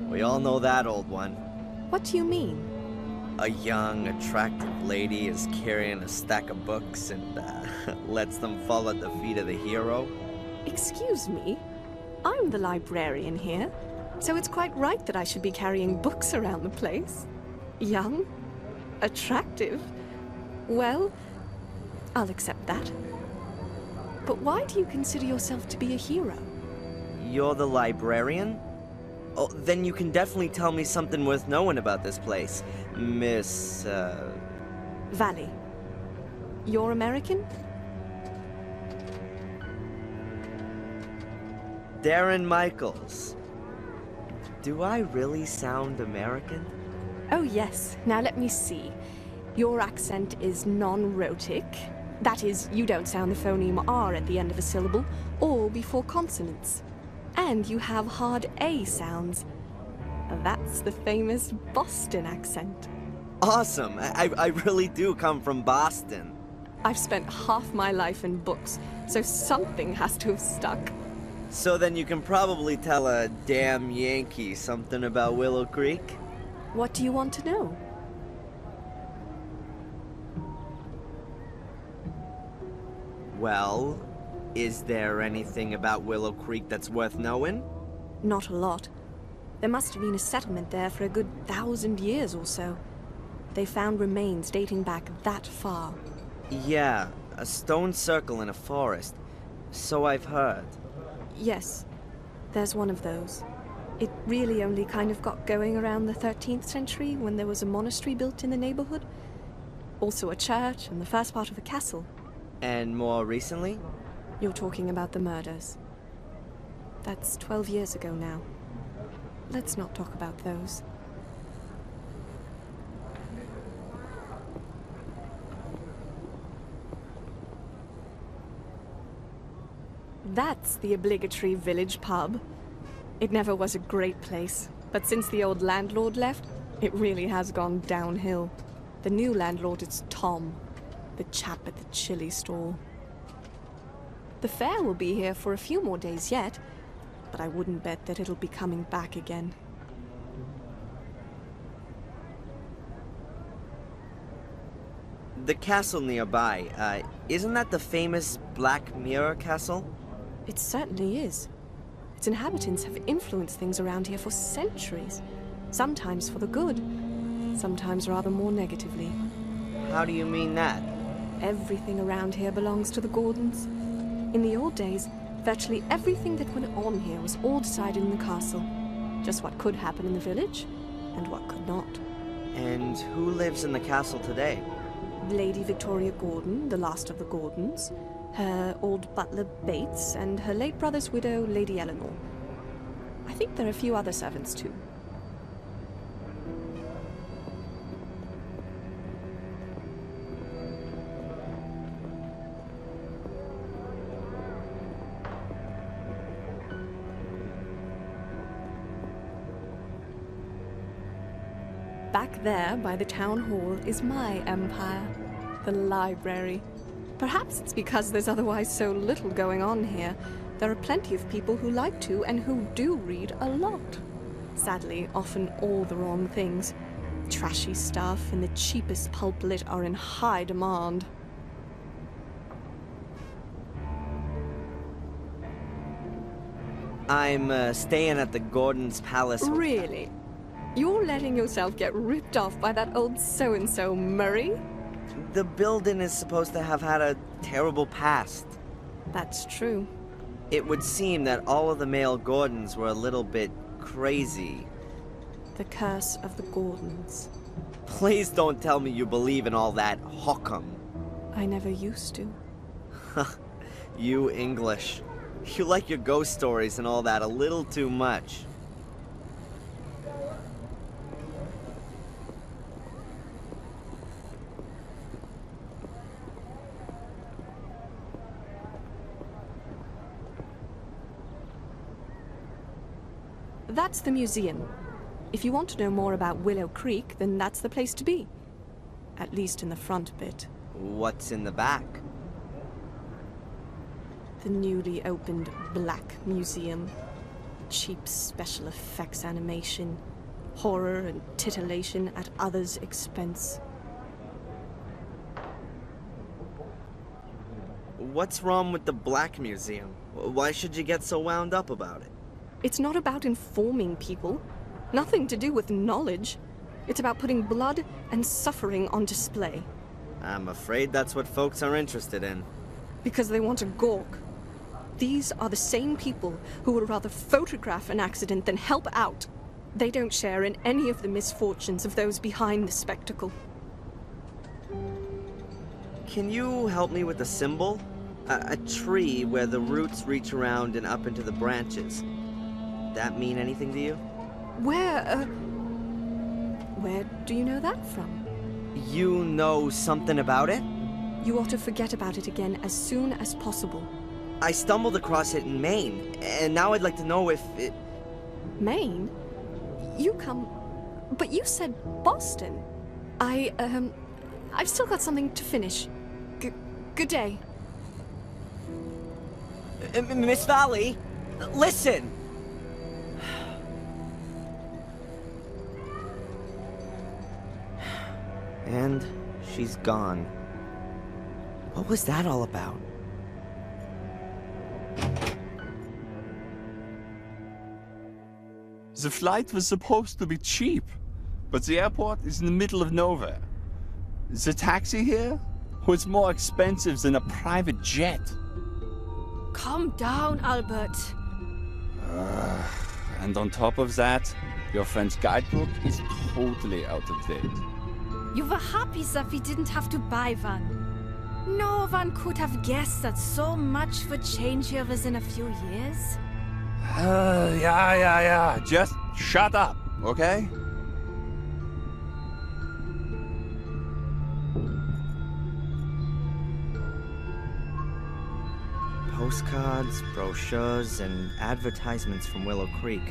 We all know that old one. What do you mean? A young, attractive lady is carrying a stack of books and lets them fall at the feet of the hero. Excuse me? I'm the librarian here, so it's quite right that I should be carrying books around the place. Young? Attractive? Well, I'll accept that. But why do you consider yourself to be a hero? You're the librarian? Oh, then you can definitely tell me something worth knowing about this place, Miss, Valley. You're American? Darren Michaels. Do I really sound American? Oh yes, now let me see. Your accent is non-rhotic. That is, you don't sound the phoneme R at the end of a syllable, or before consonants. And you have hard A sounds. That's the famous Boston accent. Awesome! I really do come from Boston. I've spent half my life in books, so something has to have stuck. So then you can probably tell a damn Yankee something about Willow Creek? What do you want to know? Well, is there anything about Willow Creek that's worth knowing? Not a lot. There must have been a settlement there for a good 1,000 years or so. They found remains dating back that far. Yeah, a stone circle in a forest. So I've heard. Yes, there's one of those. It really only kind of got going around the 13th century when there was a monastery built in the neighborhood. Also a church and the first part of a castle. And more recently? You're talking about the murders. That's 12 years ago now. Let's not talk about those. That's the obligatory village pub. It never was a great place, but since the old landlord left, it really has gone downhill. The new landlord is Tom, the chap at the chili stall. The fair will be here for a few more days yet, but I wouldn't bet that it'll be coming back again. The castle nearby, isn't that the famous Black Mirror Castle? It certainly is. Its inhabitants have influenced things around here for centuries. Sometimes for the good, sometimes rather more negatively. How do you mean that? Everything around here belongs to the Gordons. In the old days, virtually everything that went on here was all decided in the castle. Just what could happen in the village, and what could not. And who lives in the castle today? Lady Victoria Gordon, the last of the Gordons, her old butler Bates, and her late brother's widow, Lady Eleanor. I think there are a few other servants too. Back there, by the town hall, is my empire, the library. Perhaps it's because there's otherwise so little going on here. There are plenty of people who like to and who do read a lot. Sadly, often all the wrong things. Trashy stuff and the cheapest pulp lit are in high demand. I'm staying at the Gordon's Palace. Really? You're letting yourself get ripped off by that old so-and-so Murray? The building is supposed to have had a terrible past. That's true. It would seem that all of the male Gordons were a little bit crazy. The curse of the Gordons. Please don't tell me you believe in all that hokum. I never used to. You English. You like your ghost stories and all that a little too much. That's the museum. If you want to know more about Willow Creek, then that's the place to be. At least in the front bit. What's in the back? The newly opened Black Museum. cheap special effects animation, horror and titillation at others' expense. What's wrong with the Black Museum? Why should you get so wound up about it? It's not about informing people. Nothing to do with knowledge. It's about putting blood and suffering on display. I'm afraid that's what folks are interested in. Because they want a gawk. These are the same people who would rather photograph an accident than help out. They don't share in any of the misfortunes of those behind the spectacle. Can you help me with the symbol? A tree where the roots reach around and up into the branches. That mean anything to you? Where do you know that from? You know something about it? You ought to forget about it again as soon as possible. I stumbled across it in Maine, and now I'd like to know if it... Maine? You come... But you said Boston. I've still got something to finish. Good day. Miss Valley, listen! And she's gone. What was that all about? The flight was supposed to be cheap, but the airport is in the middle of nowhere. The taxi here was more expensive than a private jet. Calm down, Albert. And on top of that, your friend's guidebook is totally out of date. You were happy that we didn't have to buy one. No one could have guessed that so much would change here within a few years. Yeah. Just shut up, okay? Postcards, brochures, and advertisements from Willow Creek.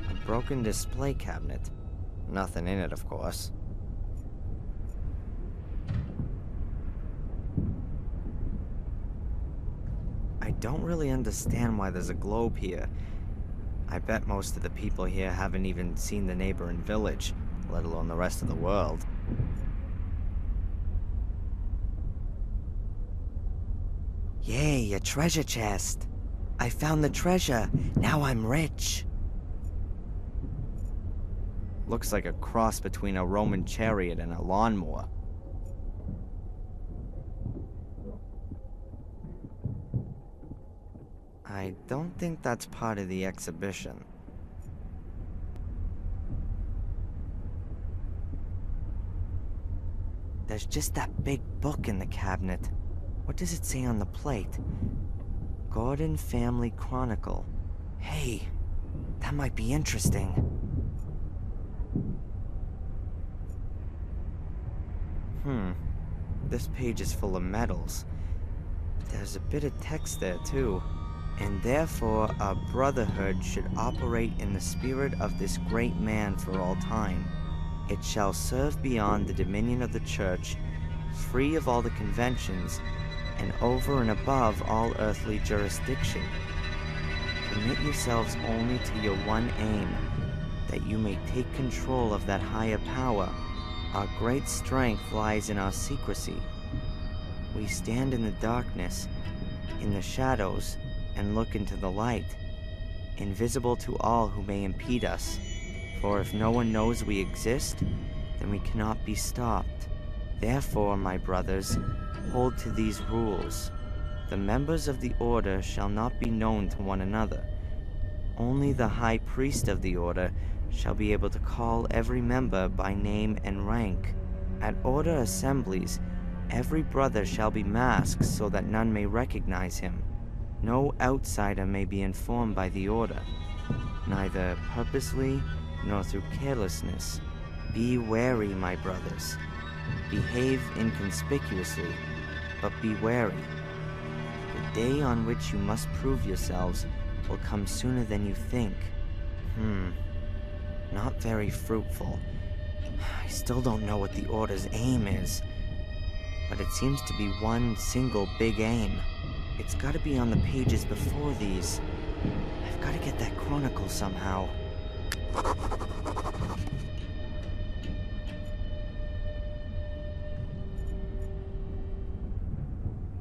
A broken display cabinet. Nothing in it, of course. I don't really understand why there's a globe here. I bet most of the people here haven't even seen the neighboring village, let alone the rest of the world. Yay, a treasure chest! I found the treasure! Now I'm rich! Looks like a cross between a Roman chariot and a lawnmower. I don't think that's part of the exhibition. There's just that big book in the cabinet. What does it say on the plate? Gordon Family Chronicle. Hey, that might be interesting. This page is full of medals. There's a bit of text there too. And therefore, our brotherhood should operate in the spirit of this great man for all time. It shall serve beyond the dominion of the church, free of all the conventions, and over and above all earthly jurisdiction. Commit yourselves only to your one aim, that you may take control of that higher power. Our great strength lies in our secrecy. We stand in the darkness, in the shadows, and look into the light, invisible to all who may impede us. For if no one knows we exist, then we cannot be stopped. Therefore, my brothers, hold to these rules. The members of the order shall not be known to one another. Only the high priest of the order shall be able to call every member by name and rank. At order assemblies, every brother shall be masked so that none may recognize him. No outsider may be informed by the order, neither purposely nor through carelessness. Be wary, my brothers. Behave inconspicuously, but be wary. The day on which you must prove yourselves will come sooner than you think. not very fruitful. I still don't know what the Order's aim is, but it seems to be one single big aim. It's gotta be on the pages before these. I've gotta get that chronicle somehow.